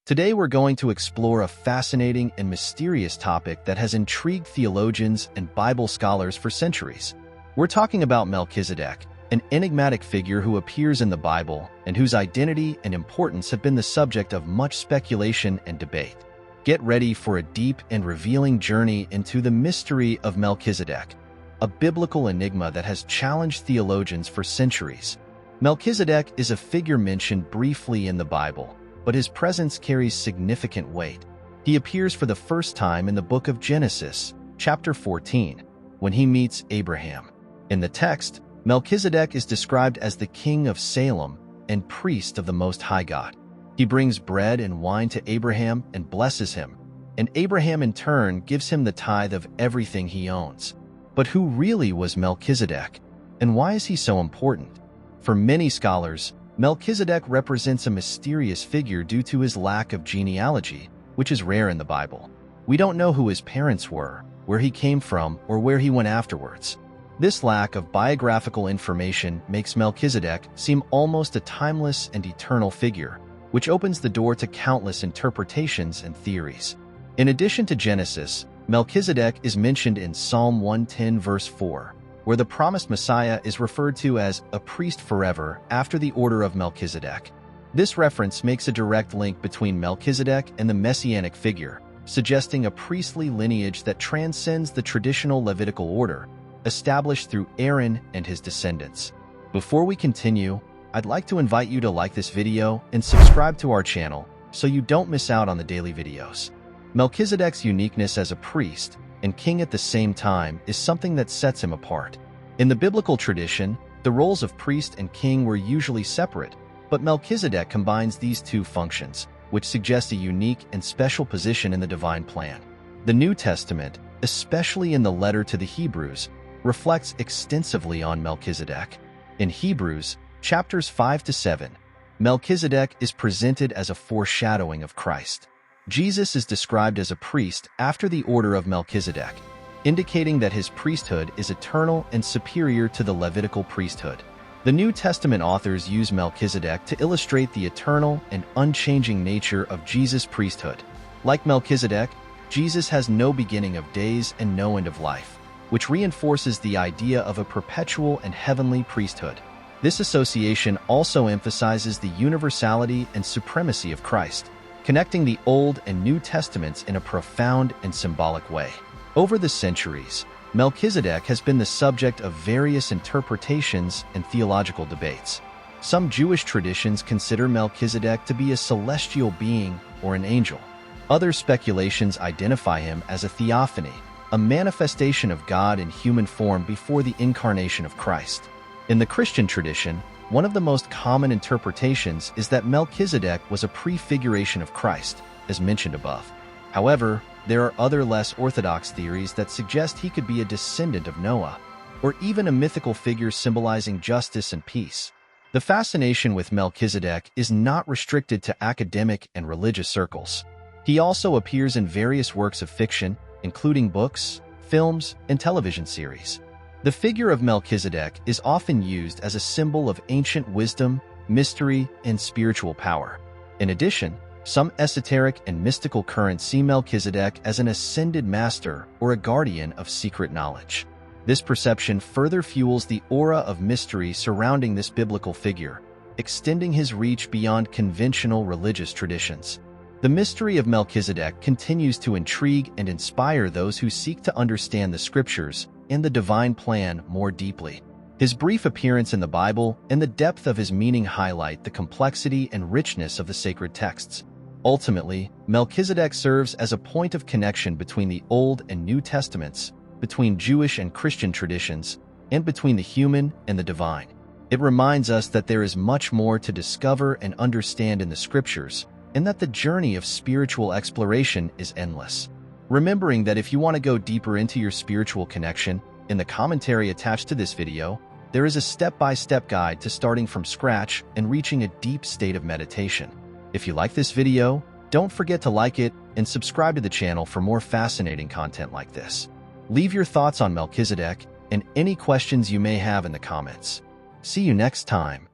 Today we're going to explore a fascinating and mysterious topic that has intrigued theologians and Bible scholars for centuries. We're talking about Melchizedek, an enigmatic figure who appears in the Bible and whose identity and importance have been the subject of much speculation and debate. Get ready for a deep and revealing journey into the mystery of Melchizedek, a biblical enigma that has challenged theologians for centuries. Melchizedek is a figure mentioned briefly in the Bible, but his presence carries significant weight. He appears for the first time in the book of Genesis, chapter 14, when he meets Abraham. In the text, Melchizedek is described as the king of Salem and priest of the Most High God. He brings bread and wine to Abraham and blesses him, and Abraham in turn gives him the tithe of everything he owns. But who really was Melchizedek, and why is he so important? For many scholars, Melchizedek represents a mysterious figure due to his lack of genealogy, which is rare in the Bible. We don't know who his parents were, where he came from, or where he went afterwards. This lack of biographical information makes Melchizedek seem almost a timeless and eternal figure, which opens the door to countless interpretations and theories. In addition to Genesis, Melchizedek is mentioned in Psalm 110 verse 4, where the promised Messiah is referred to as a priest forever after the order of Melchizedek. This reference makes a direct link between Melchizedek and the messianic figure, suggesting a priestly lineage that transcends the traditional Levitical order, established through Aaron and his descendants. Before we continue, I'd like to invite you to like this video and subscribe to our channel so you don't miss out on the daily videos. Melchizedek's uniqueness as a priest and king at the same time is something that sets him apart. In the biblical tradition, the roles of priest and king were usually separate, but Melchizedek combines these two functions, which suggests a unique and special position in the divine plan. The New Testament, especially in the letter to the Hebrews, reflects extensively on Melchizedek. In Hebrews, chapters 5 to 7, Melchizedek is presented as a foreshadowing of Christ. Jesus is described as a priest after the order of Melchizedek, indicating that his priesthood is eternal and superior to the Levitical priesthood. The New Testament authors use Melchizedek to illustrate the eternal and unchanging nature of Jesus' priesthood. Like Melchizedek, Jesus has no beginning of days and no end of life, which reinforces the idea of a perpetual and heavenly priesthood. This association also emphasizes the universality and supremacy of Christ, connecting the Old and New Testaments in a profound and symbolic way. Over the centuries, Melchizedek has been the subject of various interpretations and theological debates. Some Jewish traditions consider Melchizedek to be a celestial being or an angel. Other speculations identify him as a theophany, a manifestation of God in human form before the incarnation of Christ. In the Christian tradition, one of the most common interpretations is that Melchizedek was a prefiguration of Christ, as mentioned above. However, there are other less orthodox theories that suggest he could be a descendant of Noah, or even a mythical figure symbolizing justice and peace. The fascination with Melchizedek is not restricted to academic and religious circles. He also appears in various works of fiction, including books, films, and television series. The figure of Melchizedek is often used as a symbol of ancient wisdom, mystery, and spiritual power. In addition, some esoteric and mystical currents see Melchizedek as an ascended master or a guardian of secret knowledge. This perception further fuels the aura of mystery surrounding this biblical figure, extending his reach beyond conventional religious traditions. The mystery of Melchizedek continues to intrigue and inspire those who seek to understand the scriptures and the divine plan more deeply. His brief appearance in the Bible and the depth of his meaning highlight the complexity and richness of the sacred texts. Ultimately, Melchizedek serves as a point of connection between the Old and New Testaments, between Jewish and Christian traditions, and between the human and the divine. It reminds us that there is much more to discover and understand in the scriptures, and that the journey of spiritual exploration is endless. Remembering that if you want to go deeper into your spiritual connection, in the commentary attached to this video, there is a step-by-step guide to starting from scratch and reaching a deep state of meditation. If you like this video, don't forget to like it and subscribe to the channel for more fascinating content like this. Leave your thoughts on Melchizedek and any questions you may have in the comments. See you next time.